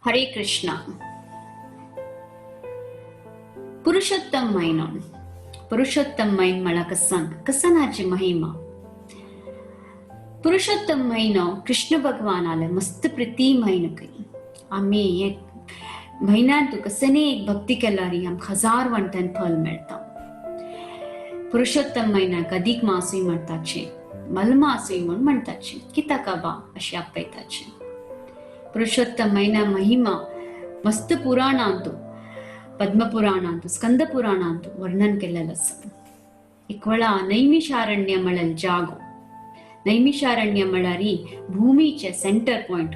हरे कृष्णा. पुरुषोत्तम महिनो पुरुषोत्तम महिन मला कसानाची महिमा. पुरुषोत्तम महिनो कृष्ण भगवानाला मस्त प्रीती महिन काही. आम्ही एक महिन्यात कसने एक भक्ती केल्यारी आम 1000 वंटन फल मिळता. पुरुषोत्तम महिन्याक अधिक मासुय म्हणताचे, मलमासुय म्हणून म्हणताचे, किताका बा अशी आपयताचे. पुरुषोत्तम महिना महिमा मस्त पुराणांतू, पद्मपुराणांतू, स्कंद पुराणांतू वर्णन केलेलं असं. एक वेळा नैमिषारण्य म्हणल जागो. नैमिषारण्य म्हळ्यारी भूमीचे सेंटर पॉइंट.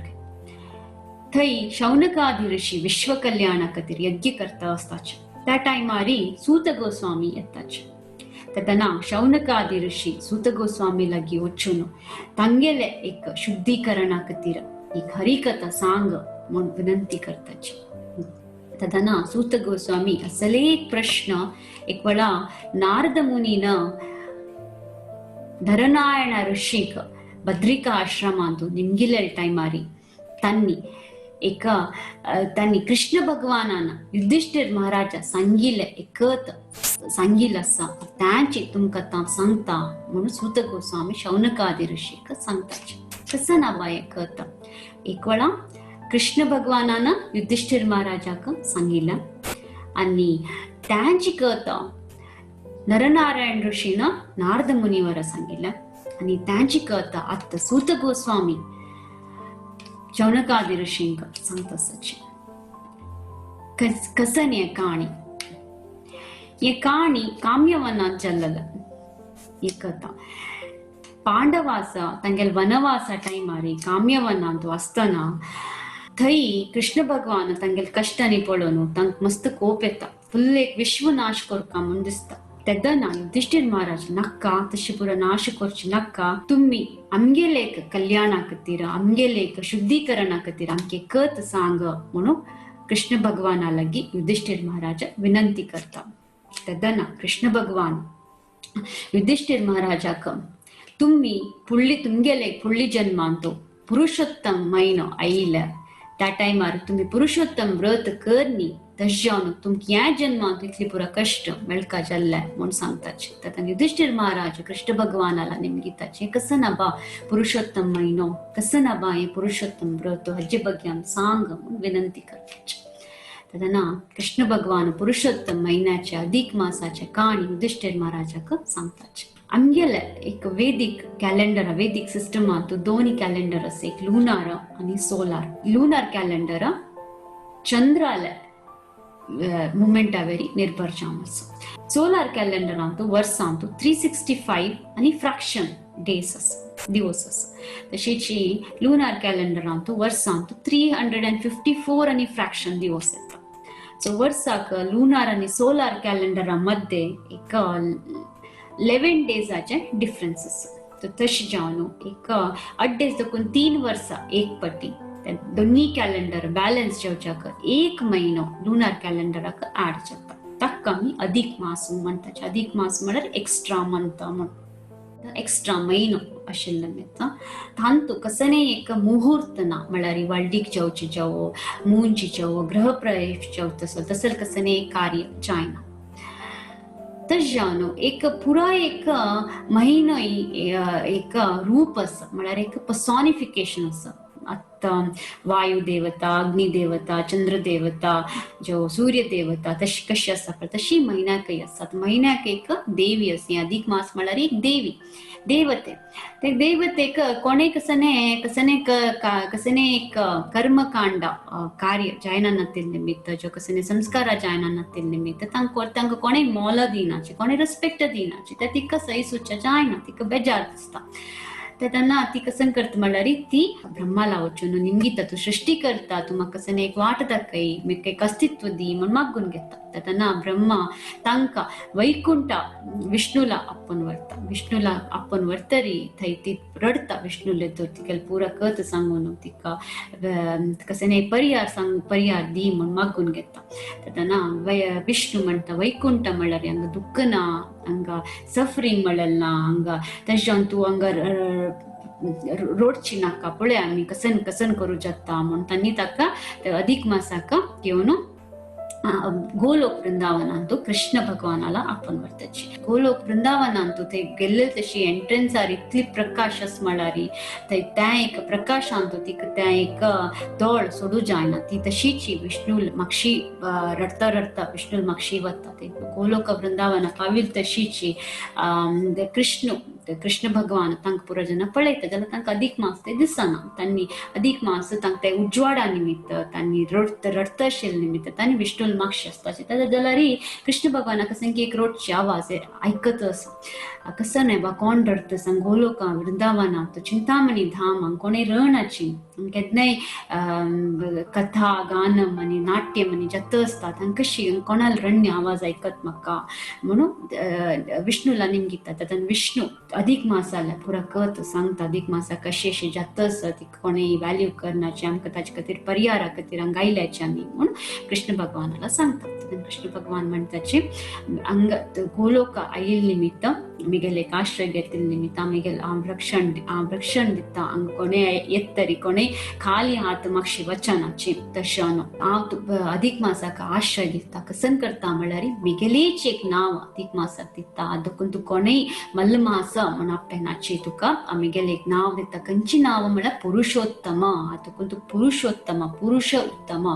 थंय शौनकादी ऋषी विश्व कल्याणा खातीर यज्ञ करता असताचे. त्या टायमारी सूत गोस्वामी येताचे. तेदना शौनकादी ऋषी सूत गोस्वामी लागी वचून तांगेले एक शुद्धीकरणा खातीर एक हरिकथा सांग म्हणून विनंती करताचे. तदना सूत गोस्वामी असले एक प्रश्न एक वेळा नारद मुनीन धरनारायण ऋषीक बद्रिका आश्रमांतू निमगिले टायमारी त्यांनी कृष्ण भगवानान युधिष्ठिर महाराजा सांगिल असा त्यांची तुमका सांगता म्हणून सूत गोस्वामी शौनकादी ऋषीक सांगताचे. कसं नावा कथा एक वेळा कृष्ण भगवानानं युधिष्ठिर महाराजाक सांगितलं आणि त्यांची कथा नरनारायण ऋषीनं नारद मुनीवर सांगितलं आणि त्यांची कथा आता सूत गोस्वामी शौनकादी ऋषींक सांगत असायचे. कसं ये कहाणी. ये कहाणी काम्यवनात जल्लल. ये कथा पांडवास तांगेल वनवास टायमारी काम्यवनांत असताना थंय कृष्ण भगवान तांगेल कष्टांनी पळोवन तांक मस्त कोप येता. फुल्ल एक विश्वनाश करता म्हणून दिसता. तेदना युधिष्ठिर महाराज नक्का तशी पुरा नाश करची नक्का. तुम्ही आमगेलेक कल्याणा खातीर आमगेलेक शुद्धीकरणा खातीर आमके कथ सांग म्हणून कृष्ण भगवाना लागी युधिष्ठिर महाराज विनंती करता. तेदना कृष्ण भगवान युधिष्ठिर महाराजाक तुम्ही तुमगेले फुडली जन्मांतो पुरुषोत्तम महिनो आयिल त्या टायमार तुम्ही पुरुषोत्तम व्रत करनी तशें तुमक ह्या जन्मांत इतली पुरा कष्ट मेळका जाल्ले म्हणून सांगताचे. तातूंत युधिष्ठिर महाराज कृष्ण भगवानाला निमगिताचे कसं ना बा पुरुषोत्तम महिनो कसं ना बा हे पुरुषोत्तम व्रत हाजे ಬಗ್ಗೆ सांग म्हणून विनंती करताचे. तेदना कृष्ण भगवान पुरुषोत्तम महिन्याच्या अधिक मासाच्या कहाणी युधिष्ठिर महाराजाक सांगताचे. आमगेले एक वैदिक कॅलेंडर वैदिक सिस्टमांत दोन्ही कॅलेंडर असे एक लुनार आणि सोलार. लुनार कॅलेंडर चंद्राले मुमेंटावेरी निर्भर जावन आसा. सोलार कॅलेंडरांतू वर्सांतू 365 आणि फ्रॅक्शन डेज आसा दिवस आसा. तशीच लुनार कॅलेंडरांतू वर्सांतू 354 आणि फ्रॅक्शन दिवस येता. सो वर्साक लुनार आणि सोलार कॅलेंडरा मध्ये एक 11 डेजाचे डिफरन्स आसा. तर तशें जावन एक 8 डेज देखून 3 वर्सां एक पटी दोन्ही कॅलेंडर बॅलन्स जेवच्याक एक महिनो लुनार कॅलेंडराक ऍड जाता. ताका आमी अधिक मास म्हणटाचे. अधिक मास म्हळ्यार एक्स्ट्रा मंथ म्हणून एक्स्ट्रा महिनो आशिल्लो येता. तांतू कसने एक मुहूर्त ना म्हळ्यार वाळडीक जेवचे जावो मुंजी जावो ग्रह प्रवेश जावो तसर कसने कार्य जायना. तशें एक पुरा एक महिनो एक रूप आसा म्हळ्यार एक पर्सॉनिफिकेशन आसा. आता वायू देवता अग्नि देवता चंद्र देवता जो सूर्य देवता तशी कशी आसा तशी महिन्याकय आसात. महिन्याक एक देवी आसा. अधिक मास म्हळ्यार एक देवी देवते. ते देवतेक कोणे कसने एक कर्मकांड कार्य जायनातील निमित्त जो कसने संस्कार जायनातील निमित्त तांकां कोणे मोल दिनाचे कोणे रिस्पेक्ट दिनाचे ते तिका सही सुचा जायना. तिका बेजार दिसता. तेन्ना ती कसं करता म्हळ्यार ती ब्रह्माला वचून निमगिता तू सृष्टी करता तू म्हाका कसं एक वाट दाखय म्हाका एक अस्तित्व दी म्हणून मागून घेता. तेन्ना ब्रह्मा तांकां वैकुंठा विष्णूला आपूण व्हरतरी थंय ती रडता विष्णूले. तर तिका पुरा कथ सांगून तिका कसं पर्यार दी म्हणून मागून घेता. तेन्ना विष्णू म्हणटा वैकुंठ म्हळ्यार हांगा दुःख ना हांगा सफरींग म्हळ्यार ना हांगा तशें तूं हांगा रोडची नाका पळय आमी कसन कसन करू शकता म्हूण तांणी ताका अधिक मासाक घेवन गोलोक वृंदावनांतू कृष्ण भगवानाला आपण वरतची गोलोक वृंदावनांतू ते गेल्ले तशी एंट्रन्सार इतली प्रकाश आस म्हळ्यारी त्या एक प्रकाशांतू तिक त्या एक दोळ सोडू जायना ती तशीची विष्णू मागशी रडता रडता विष्णू मागशी वता ते गोलोक वृंदावना पाविल तशीची कृष्ण भगवान तांकां पुरो जेन्ना पळयता जाल्यार तांकां अधिक मास ते दिसना तांणी अधिक मास तांकां ते उजवाडा निमित्त तांणी रडता आशिल्ले निमित्त तांणी विष्णू मागशी आसताची जाल्यार कृष्ण भगवानाक सांग एक रोडची आवाज ऐकत कसं नाही बा कोण रडता सांग गोलोका वृंदावना तो चिंतामणी धाम कोणी रणाची केन्नाय कथा गानम आनी नाट्यम आनी जत आसता तांकां कशी कोणाल रण्य आवाज ऐकत म्हाका म्हणून विष्णूला निमगिता तातून विष्णू अधिक मासाला पुरा कथ सांगता अधिक मासा कशी अशी जत आसा ती कोणेय व्हॅल्यू करनाची आमकां ताचे खातीर परिहारा खातीर गायल्याची आमी म्हूण कृष्ण भगवानाला सांगता कृष्ण भगवान म्हणटाचे गोलोका आयिल निमित्त आमगेले एक आश्रय घेतिल निमित्त आमगेल रक्षण दिता हांगा कोणे येतरी कोणे खाली हात मागशी वचनाची तशें हांव अधिक मासाक आश्रय दिता कसन करता म्हळ्यार मिगेलेच एक नांव अधिक मासाक दिता देखून तूं कोणेय मल्ल मास म्हण आपणाची तुका आमगेले एक नांव दिता खंयची नांव म्हळ्यार पुरुषोत्तम देखून तूं पुरुषोत्तम पुरुष उत्तम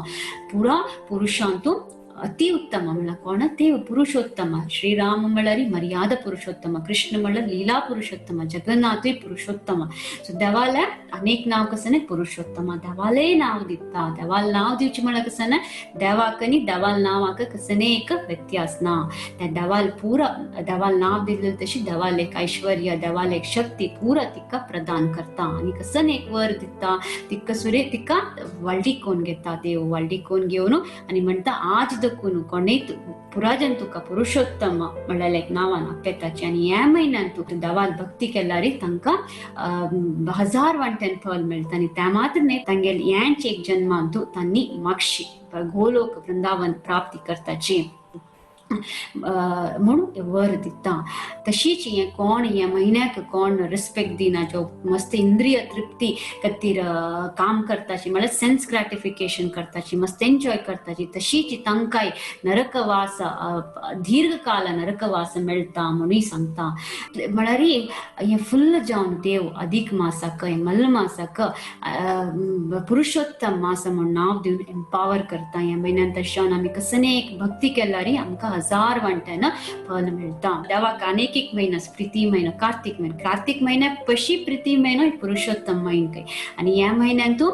पुरा पुरुषांतू अति उत्तम म्हणला कोण ते पुरुषोत्तम श्रीराम म्हळ्यार मर्यादा पुरुषोत्तम कृष्ण म्हळ्यार लीला पुरुषोत्तम जगन्नाथूय पुरुषोत्तम सो देवाला अनेक नाव कसं नाही पुरुषोत्तम देवाले नाव दिता देवाला नाव दिवची म्हळ्यार कसं नाही देवाक आनी देवाल नावाक कसं एक व्यत्यास ना त्या देवाल पुरा देवाल नाव दिले तशी देवाल एक ऐश्वर्य देवाल एक शक्ती पुरा तिका प्रदान करता आणि कसं एक वर दिता तिका सुरे तिका वळडीकोन घेता देव वळडीकोन घेवन आणि म्हणता आज देखून कोणे पुराजन तुका पुरुषोत्तम म्हळ्यार एक नावान आपयताची आनी ह्या म्हयन्यान तू देवाल भक्ती केल्यार तांकां 1000 वांट्यान फल मेळटा आनी त्या मात्र न्ही तांगेल ह्याच एक जन्मान तू तांणी मागशी गोलोक वृंदावन प्राप्ती करताची म्हणून वर दिता तशीच हे कोण ह्या म्हयन्याक कोण रिस्पेक्ट दिना जो मस्त इंद्रिय तृप्ती खातीर काम करताची म्हळ्यार सेन्स ग्रॅटिफिकेशन करताची मस्त एन्जॉय करताची तशीच तांकांय नरकवास दीर्घ काल नरकवास मेळटा म्हणून सांगता म्हळ्यार हे फुल्ल जावन देव अधिक मासाक मल्ल मासाक पुरुषोत्तम मास म्हणून नांव दिवन एम्पावर करता ह्या म्हयन्यान तशें आमी कसने एक भक्ती केल्यार आमकां 1000 वांट्यान फल मेळटा देवाक आनीक एक महिना प्रिती महिना कार्तिक महिना पशी प्रिती महिना पुरुषोत्तम महिना आणि ह्या म्हयन्यान तू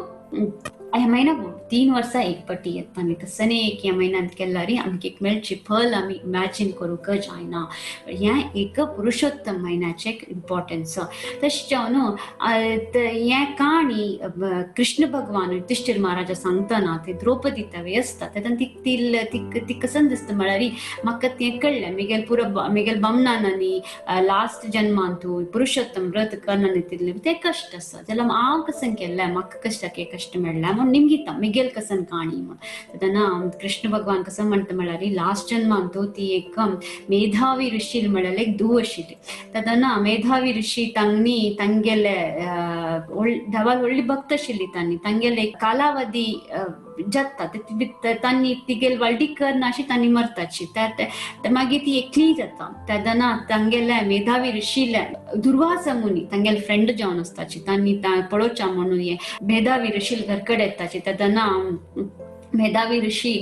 ह्या महिना 3 वर्सां एक पटी येता आमी कसने एक ह्या म्हयन्यांत केल्यार आमकां एक मेळची फल आमी इमॅजिन करूंक जायना हें एक पुरुषोत्तम म्हयन्याचें इम्पॉर्टन्स तशें जावन हें काणी कृष्ण भगवान युधिष्ठीर महाराजा सांगतना ते द्रौपदी तवे आसता तेन्ना ती कसन दिसता म्हळ्यार म्हाका तें कळ्ळें म्हगेल बामणांनी लास्ट जन्मान तूं पुरुषोत्तम व्रत करना दितलें तें कश्ट आसा जाल्यार हांव कसन केल्लें म्हाका कश्टाक कश्ट मेळ्ळें म्हूण निमगिता मिगेल कसन काणी म्हण तेन्ना कृष्ण भगवान कसं म्हणटा म्हळ्यार लास्ट जन्मान तू ती एक मेधावी ऋषी म्हळ्यार एक धूव आशिल्ली तेन्ना मेधावी ऋषी तांणी तांगेले देवाल व्हडली भक्त आशिल्ली तांगेले कालावधी जाता तांणी तिगेल व्हडली करना अशी तांणी मरताची मागीर ती एकली जाता तेन्ना तांगेले मेधावी ऋषीले दुर्वासा मुनी तांगेले फ्रेंड जावन आसताची तांणी पळोवच्या म्हणून हे मेधावी ऋषी घर कडेन येताची तेन्ना मेधावी ऋषी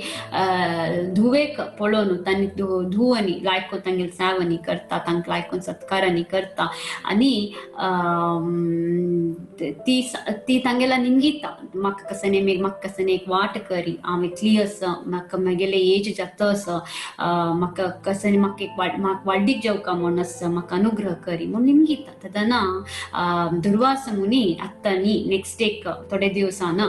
धुवेक पळोवन तांणी धुवनी लायको तांगेल सावनी करता तांकां लायकोन सत्कारांनी करता आनी ती तांगेला निमगिता म्हाका कसने एक वाट करी हांव एकली आसा म्हाका म्हगेले एज जाता आसा म्हाका कसने म्हाका वाडीक जेवका म्हूण आसा म्हाका अनुग्रह करी म्हूण निमगिता तेन्ना दुर्वासा मुनी आत्ता न्ही नेक्स्ट एक थोडे दिवसान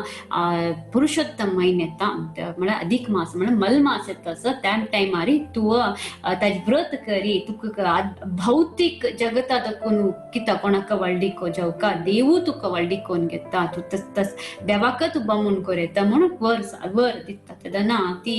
पुरुषोत्तम म्हयनो येता म्हळ्यार अधिक मास म्हळ्यार मलमास येता तसं त्या टायमारी तूं ताजें व्रत करी तुका भौतीक जगता देखून किता कोणाक वळडिको जावका देवू तुका वळडिकोन घेता तूं तस देवाक तूं बमून कोरयता म्हणून वर दिता तेदना ती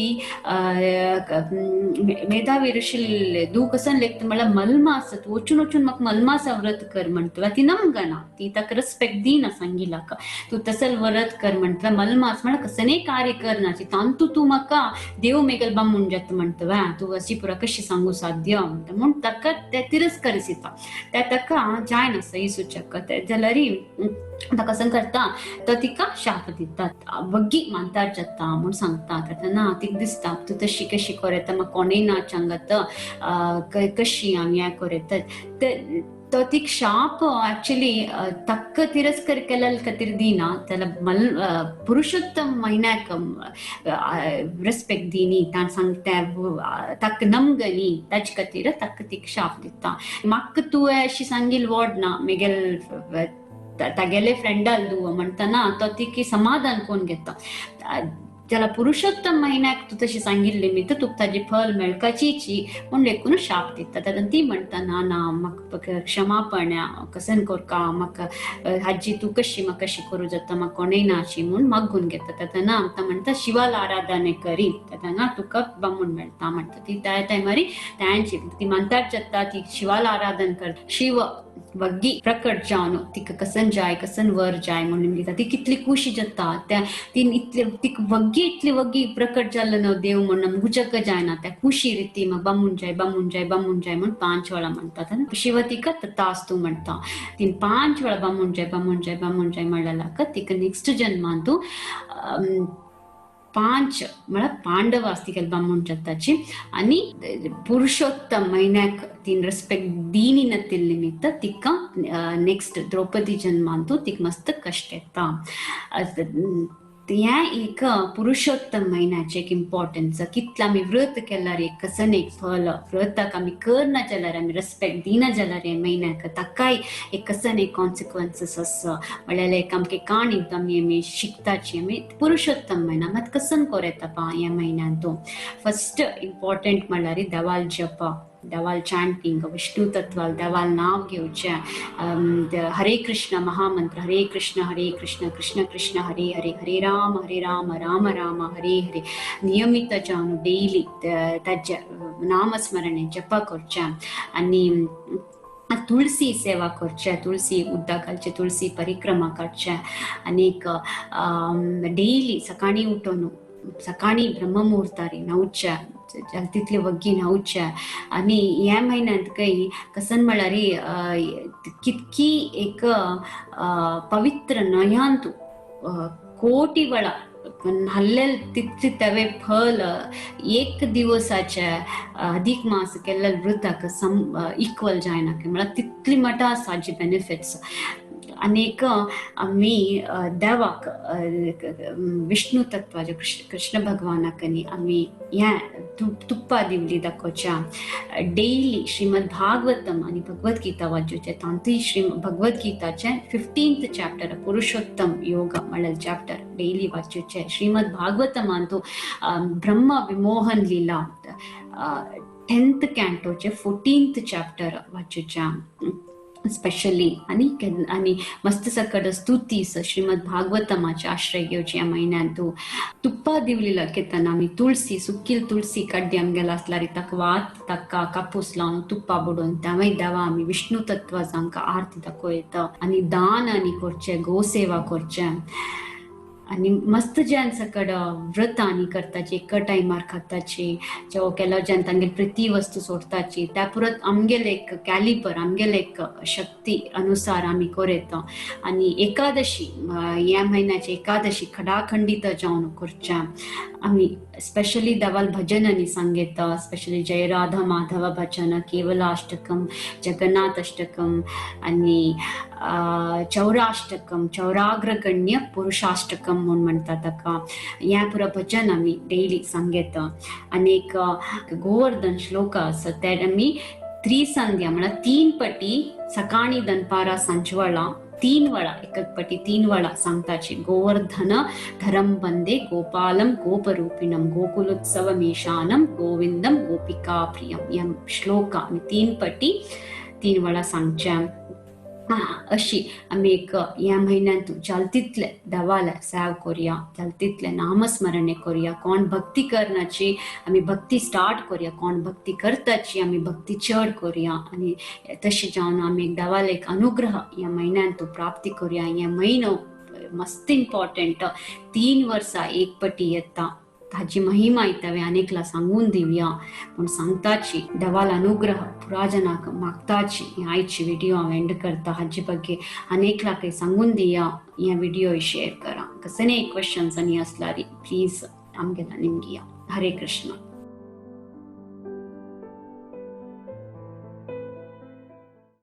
मेधावी ऋषी दू कसन लेखता म्हळ्यार मलमास तूं वचून म्हाका मलमासा व्रत कर म्हणटला ती नमगना ती ताका रिस्पेक्ट दिना सांगिलाक तूं तसल व्रत कर म्हणटला मलमास म्हळ्यार कसने कार्य करना तांतू तूं म्हाका देव मेगल बमून जेत म्हणटवा तूं अशी पुरा कशी सांगू साध्य म्हण ताका ते तिरस्करिसिता ते ताका जायना सही सूचक जाल्यार ताका कसं करता तो तिका शाप दितात बग्गी मानतात जाता म्हूण सांगता तेन्ना तिका दिसता तूं तशी कशी कोरयता म्हाका कोणेय ना सांगत कशी आमी हें कोरयतात तो तिक शाप एक्चुअली तक्क तिरस्कार केल्या खातीर दिना जाल्यार पुरुषोत्तम महिन्याक रिस्पेक्ट दिनी ताण सांगता तक नमगनी ताजे खातीर तक्क तिक शाप दिता म्हाका तूं अशी सांगिल वॉड ना मेगेल तागेले फ्रेंडाल दू म्हणटना तो तिकी समाधान कोण घेता जाल्यार पुरुषोत्तम महिन्याक तूं तशी सांगिल्ली मी तर तुका ताजी फल मेळकाचीची म्हूण देखून शाप दिता तेन्ना ती म्हणटा ना म्हाका क्षमापण कसन कोरका म्हाका हाजी तूं कशी म्हाका अशी करूं जाता म्हाका कोणेय नाची म्हूण मागून घेता तेन्ना आमकां म्हणटा शिवाला आराधने करी तेन्ना तुका बमून मेळटा म्हणटा ती त्या टायमारी तांची ती म्हणटात जाता ती शिवाला आराधन कर शिव वग्गी प्रकट जावन तिका कसन जाय कसन वर जाय म्हणून दिता ती कितली खुशी जाता त्या तीन इतली तिका वग्गी इतली वग्गी प्रकट जाल्लो न्हू देव म्हणून मुजक जायना त्या खुशी रिती मग बमून जाय म्हणून 5 वेळा म्हणतात शिव तिका तथास्तु म्हणटा तीन 5 वेळा बमून जाय म्हणल्यार तिका नेक्स्ट जन्मान तूं 5 म्हळ्यार पांडवास तिका बमून जाताची आनी पुरुषोत्तम महिन्याक तीन रिस्पेक्ट दिनी नतील निमित्त तिका नेक्स्ट द्रौपदी जन्मान तूं तिका मस्त कश्ट येता हें एक पुरुषोत्तम महिन्याचे एक इम्पॉर्टन्स कितलें आमी व्रत केल्यार एक कसन एक फल व्रताक आमी करना जाल्यार आमी रेस्पेक्ट दिना जाल्यार हे म्हयन्याक ताकाय एक कसन एक कॉन्सिक्वन्सीस आसा म्हळ्यार एक आमगे काणी आमी शिकताची आमी पुरुषोत्तम महिना मात कसन कोरयता पा ह्या म्हयन्यान तूं फर्स्ट इम्पॉर्टंट म्हळ्यार देवाल जप देवाल चॅन्टिंग विष्णू तत्वाल देवाल नाव घेवचें हरे कृष्ण महामंत्र हरे कृष्ण कृष्ण कृष्ण हरे हरे हरे राम राम राम हरे हरे नियमित जावन डेली ताजे नामस्मरणे जप करचें आनी तुळसी सेवा करचे तुळसी उदक घालचे तुळसी परिक्रमा करचे आनीक डेली सकाळी उठून सकाळी ब्रह्ममुहूर्तारी न्हांवचें तितले वग्गी न्हांवचे आनी ह्या म्हयन्यांत काही कसन म्हळ्यार कितकी एक पवित्र न्हंयान तूं कोटी वेळा न्हाल्लेल तितले तवे फल एक दिवसाचे अधिक मास केल्ल्या व्रताक इक्वल जायना म्हळ्यार तितली मटा आसा हाजी बेनिफिट्स अनेक आमी देवाक विष्णू तत्वाचे कृष्ण भगवानाक आमी हें तुप्पा दिवली दाखोवच्या डेली श्रीमद भागवतम आनी भगवत गीता वाचूचे तांतूय श्री भगवत गीताचे 15th चॅप्टर पुरुषोत्तम योग म्हळ्यार चॅप्टर डेली वाचूचे श्रीमद भागवतमान तूं ब्रह्म विमोहन लीला 10th कॅन्टोचे 14th चॅप्टर वाचूच्या स्पेशली आनी मस्त सकट स्तुतीस श्रीमद भागवतमाचे आश्रय घेवचे ह्या म्हयन्यान तूं तुप्पा दिवलेला केतना आमी तुळसी सुकील तुळसी काड्डी आमगेला आसल्यार ताका वात ताका कापूस लावन तुप्पा बुडोवन त्यावेळी देवा आमी विष्णू तत्वाचो आमकां आरती दाखयता आनी दान आनी करचें गोसेवा करचें आनी मस्त ज्यान सकड व्रत आनी करताची एक टायमार खाताची जेव केलो ज्यान तांगेली प्रिती वस्तू सोडताची त्या पुरत आमगेले एक कॅलिपर आमगेले एक शक्ती अनुसार आमी कोरयता आनी एकादशी ह्या म्हयन्याची एकादशी खडाखंडीत जावन करचें आमी स्पेशली देवाल भजन आनी सांगयता स्पेशली जय राधा माधव भजन केवलाष्टकम जगन्नाथ अष्टकम आनी चौराष्टकम चौराग्रगण्य पुरुषाष्टकम म्हणून म्हणटा ताका हें पुरो भजन आमी डेली सांगयता आनीक गोवर्धन श्लोक आसा ते आमी 3 संध्या म्हळ्यार 3 पटी सकाळी दनपारा सांजवेळा तीन वेळा एक पटी 3 वेळा सांगताची गोवर्धन धरम वंदे गोपालम गोपरूपिणम गोकुलोत्सवमीशानम गोविंदम गोपिका प्रियम या श्लोका आम्ही 3 पटी 3 वेळा सांगच्या अशी आम्ही एक या महिन्यात जलतीतले देवाला सेव करूया, जलतीतले नामस्मरणे करूया, कोण भक्ती करण्याची आम्ही भक्ती स्टार्ट करूया, कोण भक्ती करताची आम्ही भक्ती चढ करूया आणि तशी जाऊन आम्ही देवाला एक अनुग्रह या महिन्यात प्राप्ती करूया. या महिनो मस्त इम्पॉर्टंट 3 वर्षा एक पटी येता ताची महिमा इतवे अनेकला सांगून दिवया पण सांगताची देवाला अनुग्रह पुराजनाक मागताची आयची व्हिडिओ हांव एंड करता हाजे बग्गे अनेकला काही सांगून दिया या व्हिडिओ शेअर करा कसने क्वेश्चन्स आणि असलारी प्लीज आमगेला निमगिया. हरे कृष्ण.